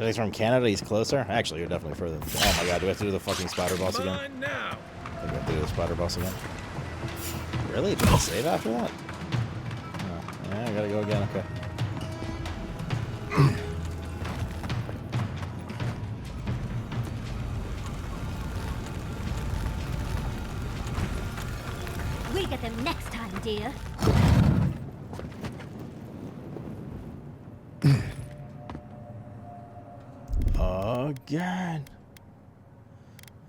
If he's from Canada, he's closer? Actually, you're definitely further. Oh my god, do we have to do the fucking spider boss again? I think we have to do the spider boss again. Really? Did I save after that? Oh, yeah, I gotta go again, okay. We get them next time, dear. Again.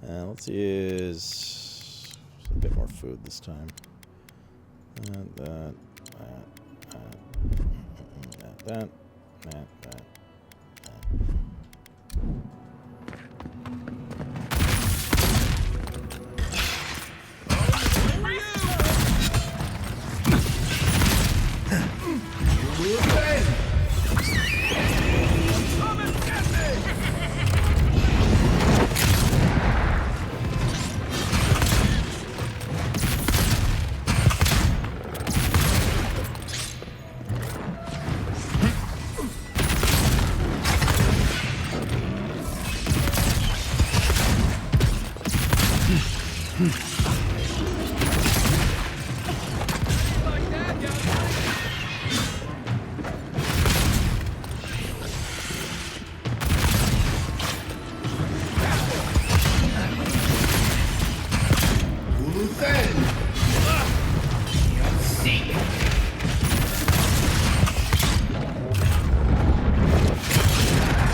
Let's use a bit more food this time. That.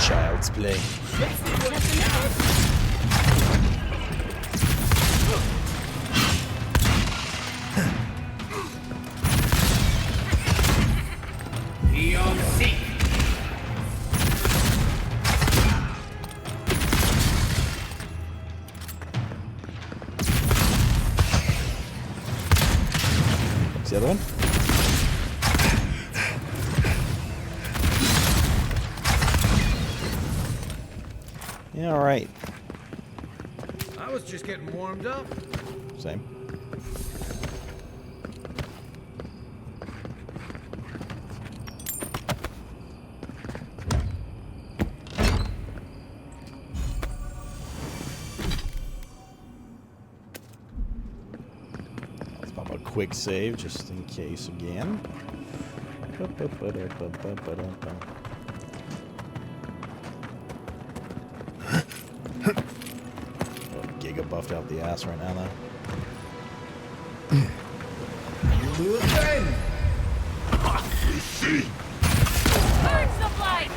Child's play. What's the other one? Yeah, all right. I was just getting warmed up. Same. Let's pop a quick save just in case again. Giga buffed out the ass right now, though. Burns the blight!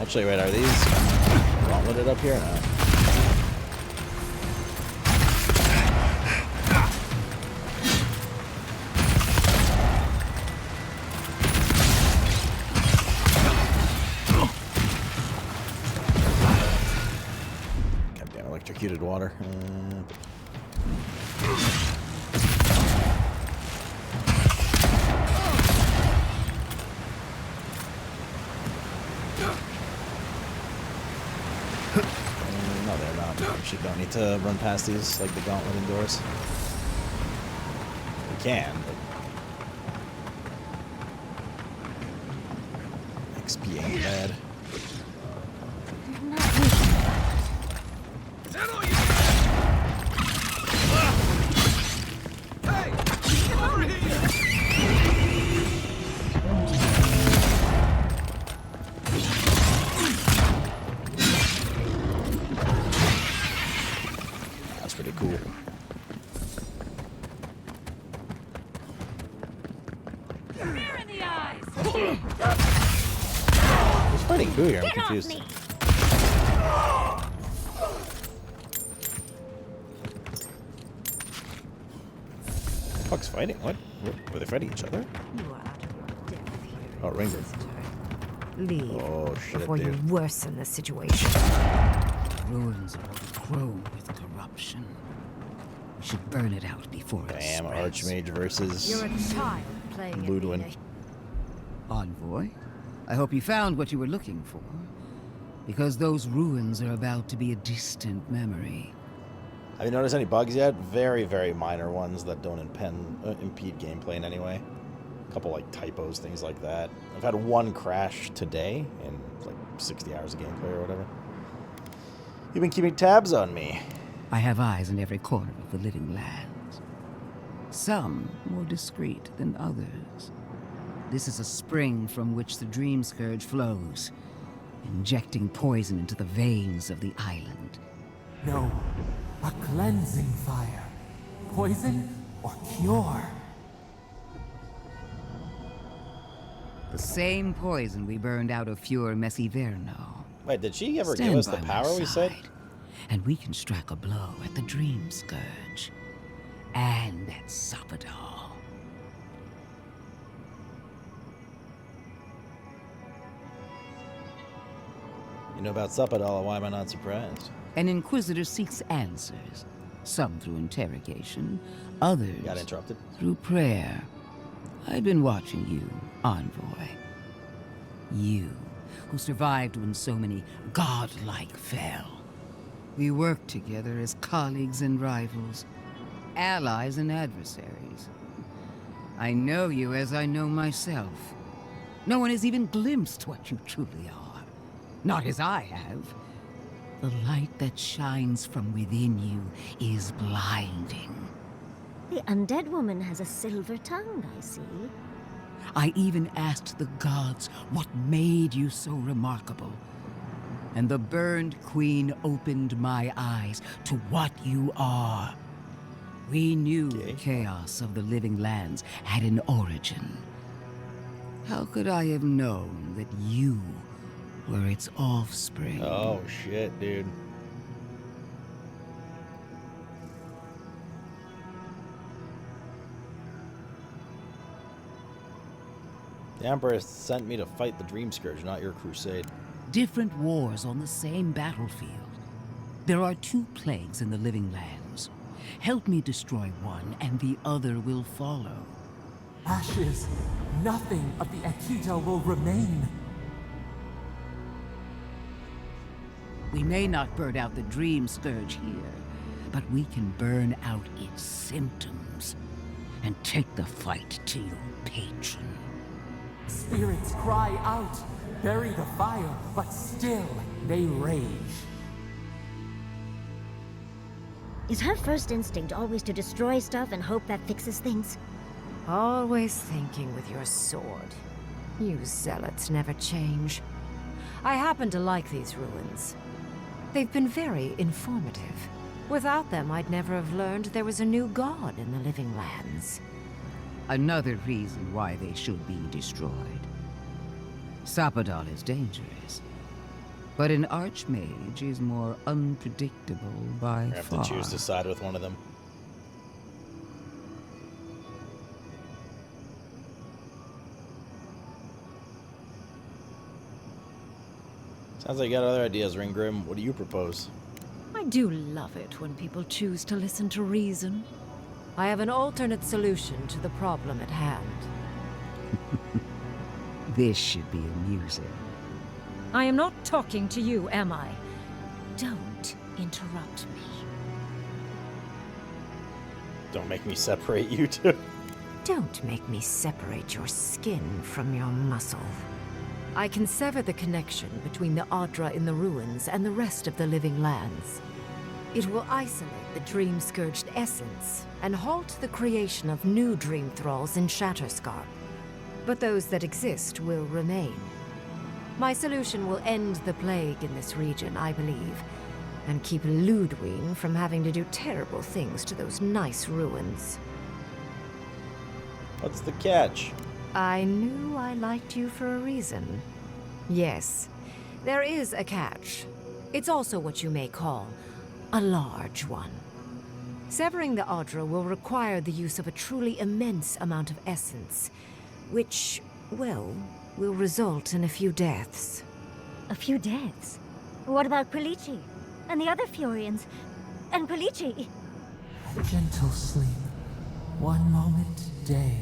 Actually, wait, are these gauntleted up here? No. Goddamn electrocuted water. No, they're not. We actually don't need to run past these like the gauntlet indoors. We can, but XP ain't bad. Is that all you Hey! Get over here! That's pretty cool. Fear in the eyes! Who's fighting who here? I'm Get off confused. me! Fuck's fighting? What? Were they fighting each other? You are out of your depth here. Oh, Ringo. Visitor. Leave Oh shit, before you dude. worsen the situation. Ruins are overgrown with corruption. We should burn it out before it Damn, spreads. Archmage versus You're a child playing at Ludwin. being Envoy, I hope you found what you were looking for. Because those ruins are about to be a distant memory. Have you noticed any bugs yet? Very, very minor ones that don't impede gameplay in any way. couple like typos, things like that. I've had one crash today in like 60 hours of gameplay or whatever. You've been keeping tabs on me. I have eyes in every corner of the living lands. Some more discreet than others. This is a spring from which the Dream Scourge flows, injecting poison into the veins of the island. No, a cleansing fire. Poison or cure? The same poison we burned out of Fior Messiverno. Wait, did she ever Stand give us by the my power we said? side, and we can strike a blow at the Dream Scourge. And at Sapadal. You know about Sapadal, why am I not surprised? An Inquisitor seeks answers, some through interrogation, others Got interrupted? through prayer. I've been watching you, Envoy. You, who survived when so many godlike fell. We worked together as colleagues and rivals, allies and adversaries. I know you as I know myself. No one has even glimpsed what you truly are. Not as I have. The light that shines from within you is blinding. The undead woman has a silver tongue, I see. I even asked the gods what made you so remarkable. And the burned queen opened my eyes to what you are. We knew the chaos of the living lands had an origin. How could I have known that you were its offspring? Oh shit, dude. The Emperor sent me to fight the Dream Scourge, not your crusade. Different wars on the same battlefield. There are two plagues in the living lands. Help me destroy one, and the other will follow. Ashes. Nothing of the Akita will remain. We may not burn out the Dream Scourge here, but we can burn out its symptoms and take the fight to your patron. Spirits cry out, bury the fire, but still they rage. Is her first instinct always to destroy stuff and hope that fixes things? Always thinking with your sword. You zealots never change. I happen to like these ruins. They've been very informative. Without them, I'd never have learned there was a new god in the living lands. Another reason why they should be destroyed. Sapadal is dangerous, but an archmage is more unpredictable by I have far. to choose to side with one of them. Sounds like you got other ideas, Ringgrim. What do you propose? I do love it when people choose to listen to reason. I have an alternate solution to the problem at hand. This should be amusing. I am not talking to you, am I? Don't interrupt me. Don't make me separate you two. Don't make me separate your skin from your muscle. I can sever the connection between the Adra in the ruins and the rest of the living lands. It will isolate the dream-scourged essence and halt the creation of new dream thralls in Shatterscarp. But those that exist will remain. My solution will end the plague in this region, I believe, and keep Ludwig from having to do terrible things to those nice ruins. What's the catch? I knew I liked you for a reason. Yes, there is a catch. It's also what you may call a large one. Severing the Adra will require the use of a truly immense amount of essence, which, well, will result in a few deaths. A few deaths? What about Quilici? And the other Furians? And Quilici? Gentle sleep. One moment day,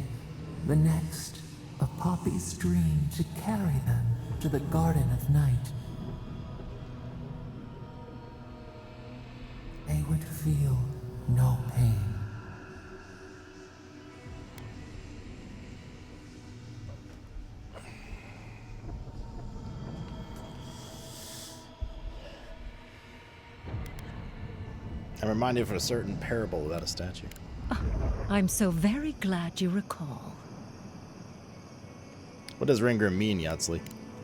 the next, a poppy's dream to carry them to the Garden of Night. They would feel no pain. I'm reminded of a certain parable without a statue. I'm so very glad you recall. What does Ringram mean, Yatsley?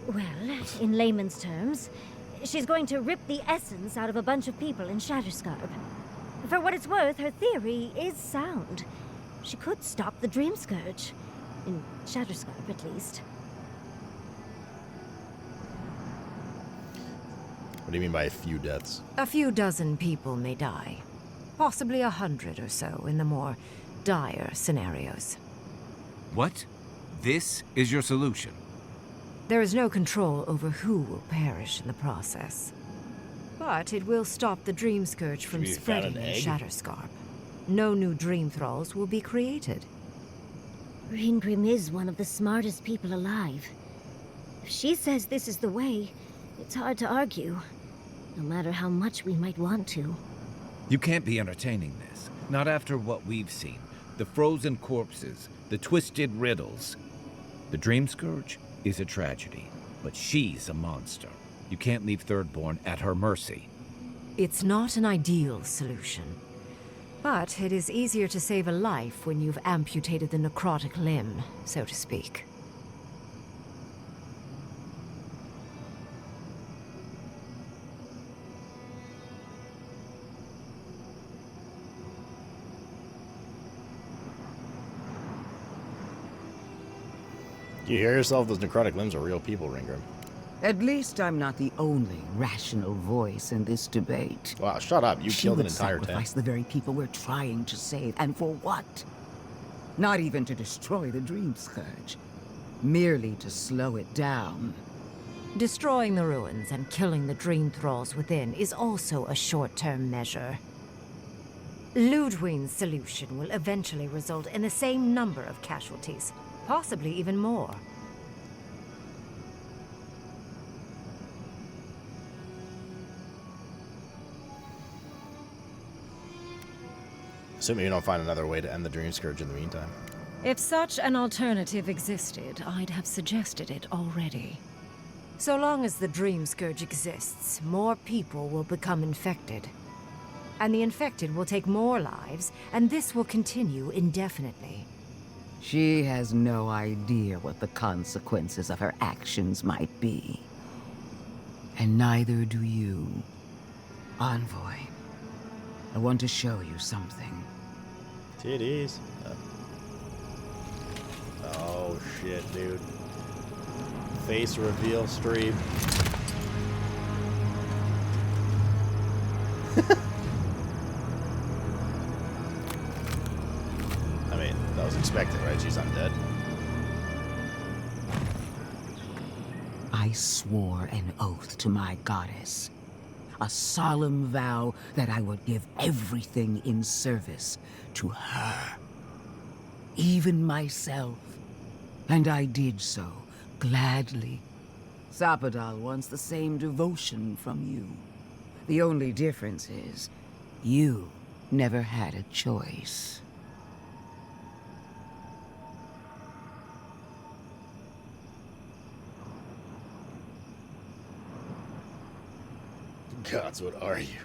Well, in layman's terms, she's going to rip the essence out of a bunch of people in Shatterscarp. For what it's worth, her theory is sound. She could stop the Dream Scourge. In Shatterscarp, at least. What do you mean by a few deaths? A few dozen people may die. Possibly 100 or so in the more dire scenarios. What? This is your solution? There is no control over who will perish in the process. But it will stop the Dream Scourge from You found spreading an in egg? Shatterscarp. No new Dream Thralls will be created. Ringrim is one of the smartest people alive. If she says this is the way, it's hard to argue. No matter how much we might want to. You can't be entertaining this. Not after what we've seen. The frozen corpses, the twisted riddles. The Dream Scourge is a tragedy, but she's a monster. You can't leave Thirdborn at her mercy. It's not an ideal solution. But it is easier to save a life when you've amputated the necrotic limb, so to speak. Do you hear yourself? Those necrotic limbs are real people, Ringram. At least I'm not the only rational voice in this debate. Wow, shut up. You She killed an would entire sacrifice town. the very people we're trying to save, and for what? Not even to destroy the Dream Scourge. Merely to slow it down. Destroying the ruins and killing the Dream Thralls within is also a short-term measure. Ludwig's solution will eventually result in the same number of casualties, possibly even more. Assuming you don't find another way to end the Dream Scourge in the meantime. If such an alternative existed, I'd have suggested it already. So long as the Dream Scourge exists, more people will become infected. And the infected will take more lives, and this will continue indefinitely. She has no idea what the consequences of her actions might be. And neither do you. Envoy, I want to show you something. Titties. Oh shit, dude. Face reveal stream. I mean, that was expected, right? She's undead. I swore an oath to my goddess. A solemn vow that I would give everything in service to her. Even myself. And I did so, gladly. Sapadal wants the same devotion from you. The only difference is, you never had a choice. Gods, what are you?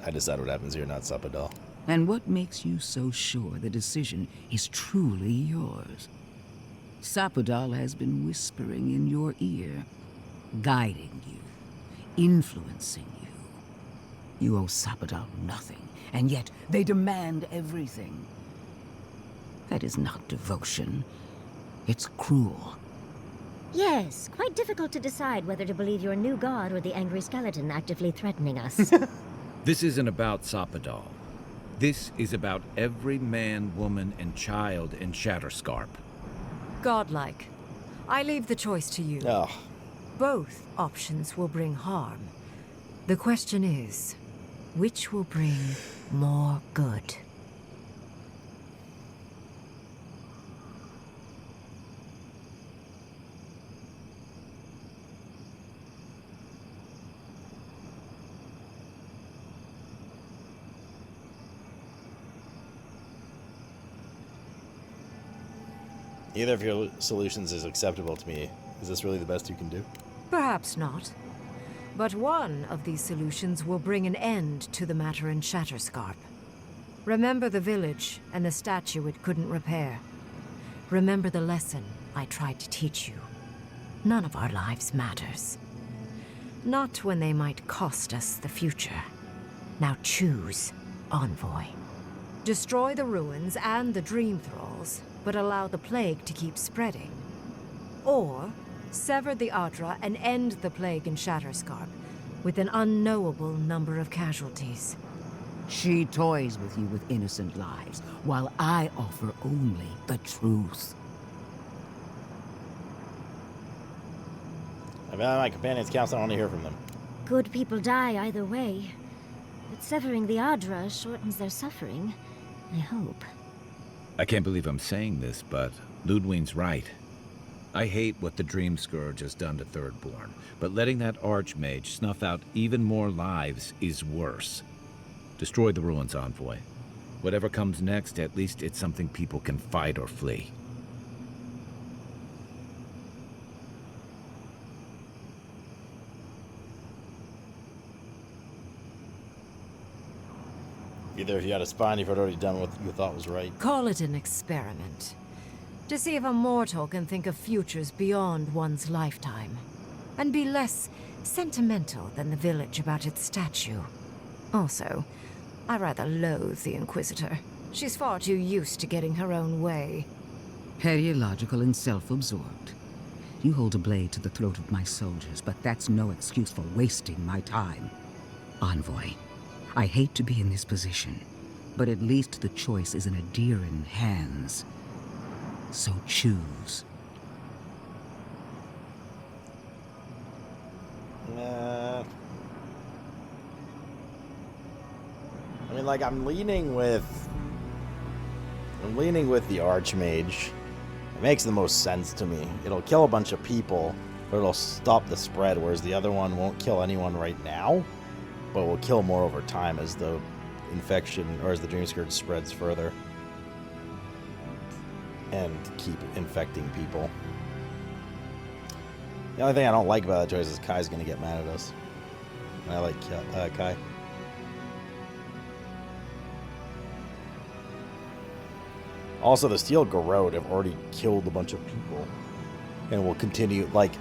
I decide what happens here, not Sapadal. And what makes you so sure the decision is truly yours? Sapadal has been whispering in your ear, guiding you, influencing you. You owe Sapadal nothing, and yet they demand everything. That is not devotion. It's cruel. Yes, quite difficult to decide whether to believe your new god or the angry skeleton actively threatening us. This isn't about Sapadal. This is about every man, woman, and child in Shatterscarp. Godlike. I leave the choice to you. Oh, Both options will bring harm. The question is, which will bring more good? either of your solutions is acceptable to me. Is this really the best you can do? Perhaps not. But one of these solutions will bring an end to the matter in Shatterscarp. Remember the village and the statue it couldn't repair. Remember the lesson I tried to teach you. None of our lives matters. Not when they might cost us the future. Now choose, Envoy. Destroy the ruins and the Dream Thralls, but allow the plague to keep spreading. Or sever the Adra and end the plague in Shatterscarp with an unknowable number of casualties. She toys with you with innocent lives, while I offer only the truth. I value my companions' counts. I want to hear from them. Good people die either way. But severing the Adra shortens their suffering, I hope. I can't believe I'm saying this, but Ludwig's right. I hate what the Dream Scourge has done to Thirdborn, but letting that Archmage snuff out even more lives is worse. Destroy the ruins, Envoy. Whatever comes next, at least it's something people can fight or flee. Either if you had a spine, you've already done what you thought was right. Call it an experiment. To see if a mortal can think of futures beyond one's lifetime. And be less sentimental than the village about its statue. Also, I rather loathe the Inquisitor. She's far too used to getting her own way. Ideological and self-absorbed. You hold a blade to the throat of my soldiers, but that's no excuse for wasting my time. Envoy, I hate to be in this position, but at least the choice is in Adiran hands. So choose. I mean, like, I'm leaning with the Archmage. It makes the most sense to me. It'll kill a bunch of people, but it'll stop the spread, whereas the other one won't kill anyone right now, but will kill more over time as the infection, or as the Dream Scourge spreads further. And keep infecting people. The only thing I don't like about that choice is Kai's gonna get mad at us. And I like Kai. Also, the Steel Garrote have already killed a bunch of people. And will continue, like,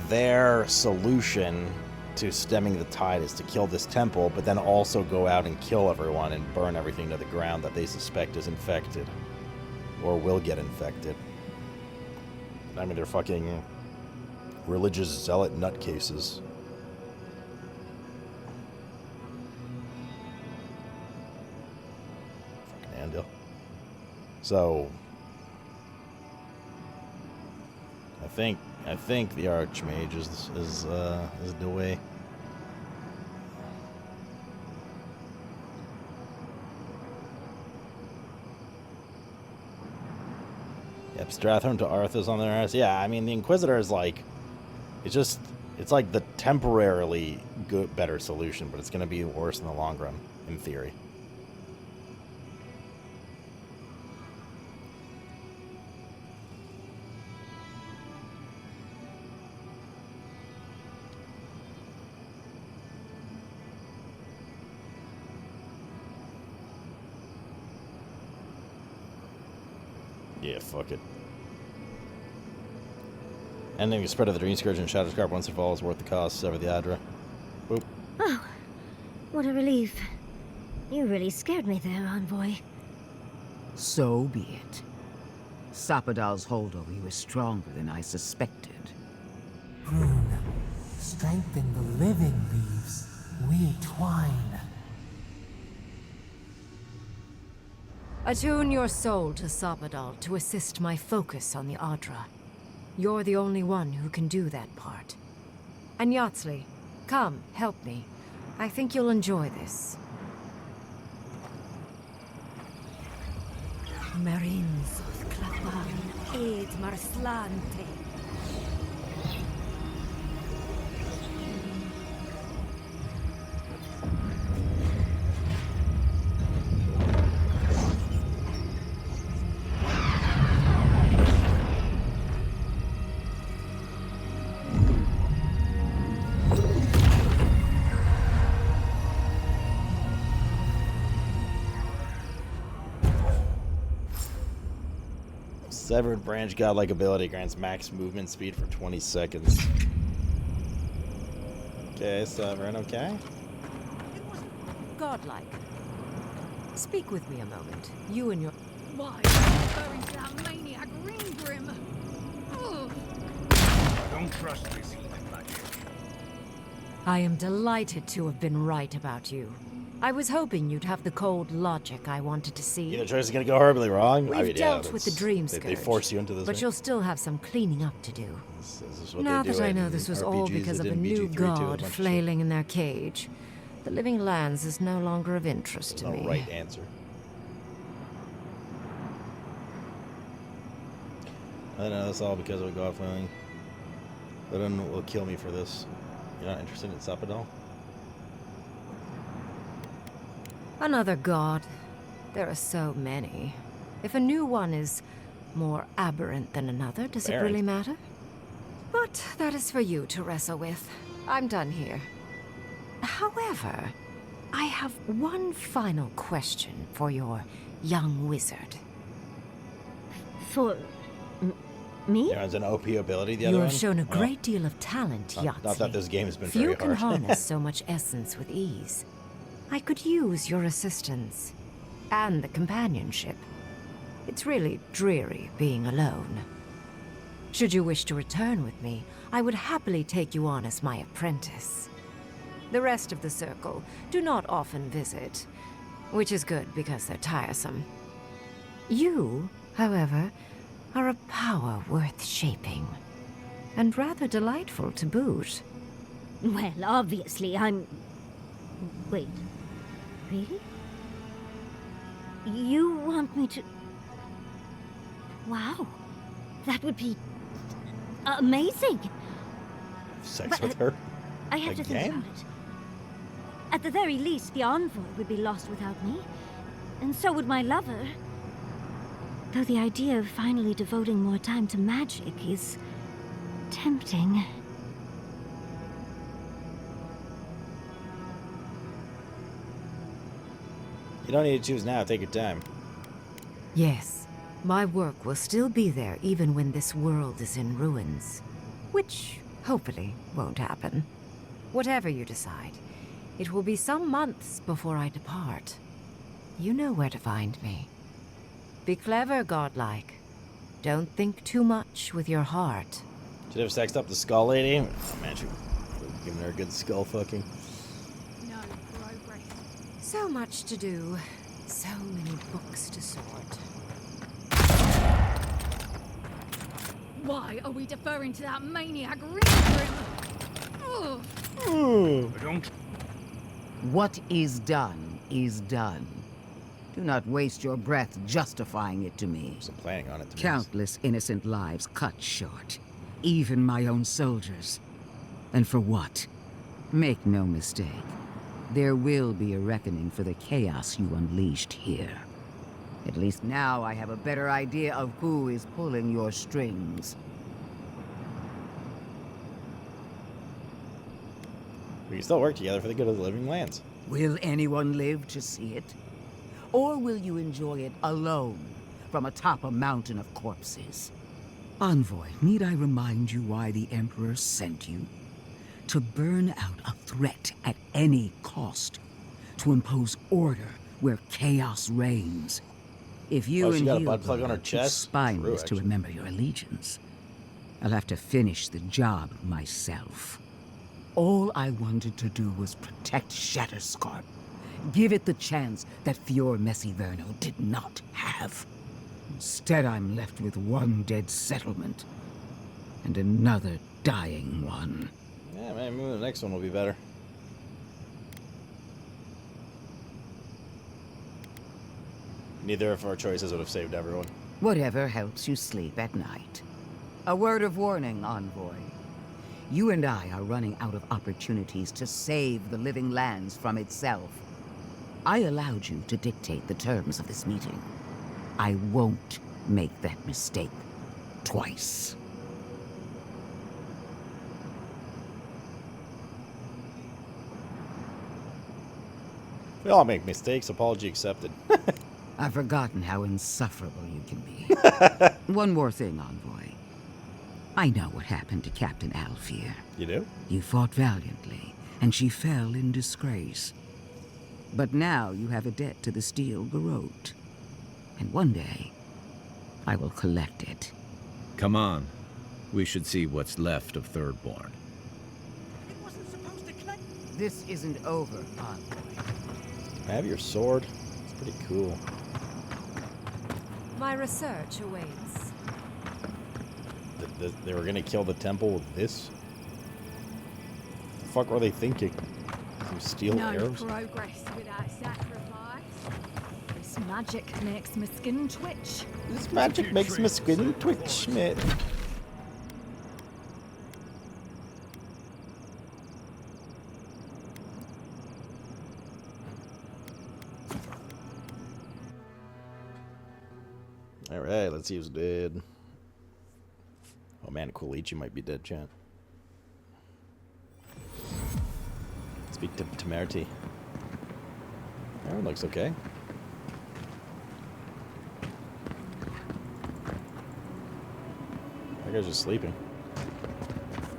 their solution to stemming the tide is to kill this temple, but then also go out and kill everyone and burn everything to the ground that they suspect is infected. Or will get infected. I mean, they're fucking religious zealot nutcases. Fucking Andil. So I think the Archmage is the way. Yep, Strathorn to Arthas on their ass. Yeah, I mean, the Inquisitor is like, it's like the temporarily good, better solution, but it's going to be worse in the long run, in theory. Yeah, fuck it. Ending the spread of the Dream Scourge and Shatterscarp once it falls worth the cost. Sever the Adra. Boop. Oh, what a relief. You really scared me there, Envoy. So be it. Sapadal's hold over you is stronger than I suspected. Rune, strengthen the living leaves. We twine. Attune your soul to Sapadal to assist my focus on the Adra. You're the only one who can do that part. And Yatsley, come, help me. I think you'll enjoy this. Marins Klapan Ed Marslante. Severed branch godlike ability grants max movement speed for 20 seconds. Okay, Severn, okay. It wasn't godlike. Speak with me a moment. You and your... Why? Referring to that maniac Ringgrim. Ugh. I don't trust this heathen magic. I am delighted to have been right about you. I was hoping you'd have the cold logic I wanted to see. Either choice is gonna go horribly wrong. We've dealt with the dream scourge, They force you into this. but right? you'll still have some cleaning up to do. This is what Now they do that I know in this was all RPGs because of that a didn't new BG3 too, a god bunch of shit. flailing in their cage, the living lands is no longer of interest There's to no me. right answer. I know that's all because of a god flailing. But then will kill me for this. You're not interested in Sapadal? Another god. There are so many. If a new one is more aberrant than another, does it Aberrant? really matter? But that is for you to wrestle with. I'm done here. However, I have one final question for your young wizard. For me? Yeah, it's an OP ability. The You other have one? shown a Well, great deal of talent, Yahtzee. not that this game has been Few very can hard. harness so much essence with ease. I could use your assistance. And the companionship. It's really dreary being alone. Should you wish to return with me, I would happily take you on as my apprentice. The rest of the circle do not often visit, which is good because they're tiresome. You, however, are a power worth shaping, and rather delightful to boot. Well, obviously, I'm... Wait. Really? You want me to... Wow. That would be... amazing. Sex But, with her? I have to think Again? about it. At the very least, the envoy would be lost without me. And so would my lover. Though the idea of finally devoting more time to magic is... tempting. You don't need to choose now. Take your time. Yes, my work will still be there even when this world is in ruins. Which, hopefully, won't happen. Whatever you decide, it will be some months before I depart. You know where to find me. Be clever, godlike. Don't think too much with your heart. Should have sexed up the skull lady. Oh man, should have given her a good skull fucking. No progress. So much to do. So many books to sort. Why are we deferring to that maniac Ringgrim? Ugh. I don't. What is done is done. Do not waste your breath justifying it to me. I'm planning on it. To be honest. Countless innocent lives cut short. Even my own soldiers. And for what? Make no mistake. There will be a reckoning for the chaos you unleashed here. At least now I have a better idea of who is pulling your strings. We can still work together for the good of the living lands. Will anyone live to see it? Or will you enjoy it alone from atop a mountain of corpses? Envoy, need I remind you why the Emperor sent you? To burn out a threat at any cost. To impose order where chaos reigns. If you Oh, she and got a Hugh butt plug on her are too chest? spineless True, to actually. remember your allegiance, I'll have to finish the job myself. All I wanted to do was protect Shatterscarp. Give it the chance that Fior Messiverno did not have. Instead, I'm left with one dead settlement. And another dying one. Yeah, man, maybe the next one will be better. Neither of our choices would have saved everyone. Whatever helps you sleep at night. A word of warning, Envoy. You and I are running out of opportunities to save the living lands from itself. I allowed you to dictate the terms of this meeting. I won't make that mistake twice. We all make mistakes. Apology accepted. I've forgotten how insufferable you can be. One more thing, Envoy. I know what happened to Captain Alfear. You do? You fought valiantly, and she fell in disgrace. But now you have a debt to the Steel Garrote. And one day, I will collect it. Come on. We should see what's left of Thirdborn. This isn't over, Envoy. I have your sword. It's pretty cool. My research awaits. They were gonna kill the temple with this? The fuck were they thinking? Some steel arrows? Progress without sacrifice. This magic makes my skin twitch. This magic makes my skin twitch, mate. Alright, let's see who's dead. Oh man, Quilichi might be dead, chat. Speak to Temerity. Everyone looks okay. That guy's just sleeping.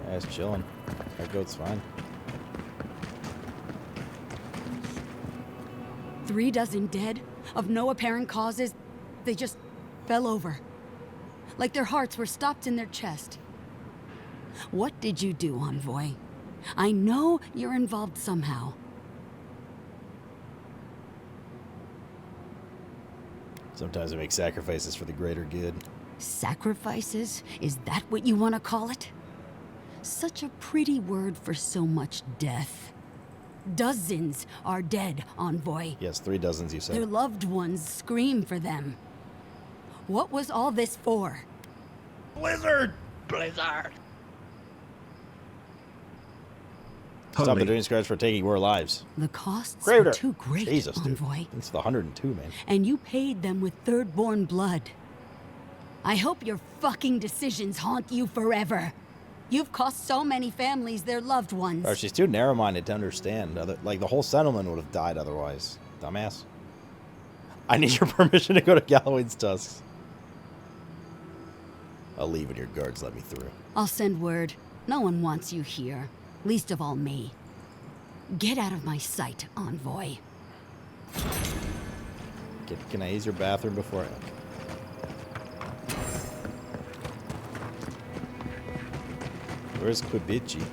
Yeah, he's chilling. That goat's fine. 3 dozen dead, of no apparent causes. They just fell over. Like their hearts were stopped in their chest. What did you do, Envoy? I know you're involved somehow. Sometimes we make sacrifices for the greater good. Sacrifices? Is that what you want to call it? Such a pretty word for so much death. Dozens are dead, Envoy. Yes, 3 dozens, you Their said. loved ones scream for them. What was all this for? Blizzard! Blizzard! Stop the Dream Scourge for taking more lives. The costs Greater. are too great, Jesus, dude. Envoy. It's the 102, man. And you paid them with Thirdborn blood. I hope your fucking decisions haunt you forever. You've cost so many families their loved ones. Oh, she's too narrow-minded to understand. Like, the whole settlement would have died otherwise. Dumbass. I need your permission to go to Galloway's Tusks. I'll leave when your guards let me through. I'll send word. No one wants you here. Least of all me. Get out of my sight, Envoy. Can I use your bathroom before I... Where's Quibichi? Is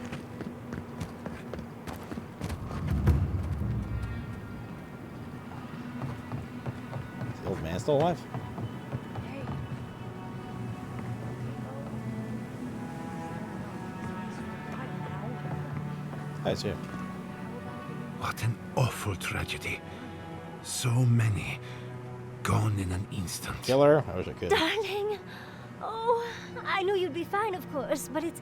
the old man still alive? I see. What an awful tragedy. So many gone in an instant. Kill her? I wish I could. Darling! Oh, I knew you'd be fine, of course, but it's...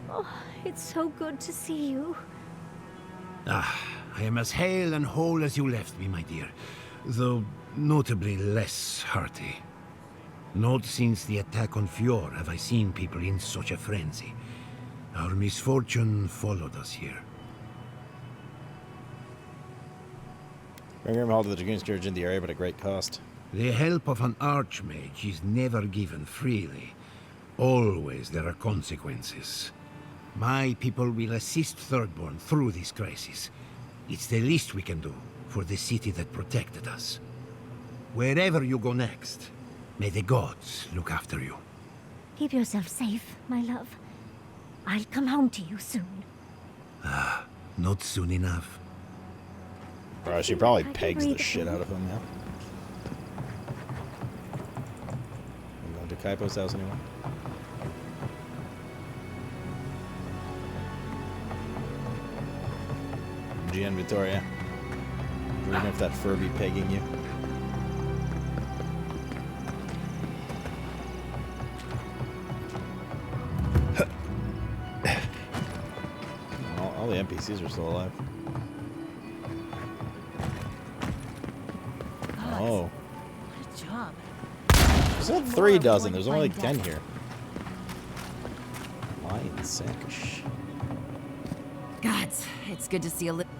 Oh, it's so good to see you. Ah, I am as hale and whole as you left me, my dear. Though notably less hearty. Not since the attack on Fjord have I seen people in such a frenzy. Our misfortune followed us here. Grim held the Dragoon Scourge in the area, but at great cost. The help of an archmage is never given freely. Always there are consequences. My people will assist Thirdborn through this crisis. It's the least we can do for the city that protected us. Wherever you go next, may the gods look after you. Keep yourself safe, my love. I'll come home to you soon. Ah, not soon enough. Bro, she probably I can pegs the breathe shit again. out of him now. I'm going to Kaipo's house anymore. Gian Vittoria. Even if that Furby pegging you. All the NPCs are still alive. Oh. What a job. There's only 3 dozen. There's only like 10 here. Lion Sankish. Gods, it's good to see a little...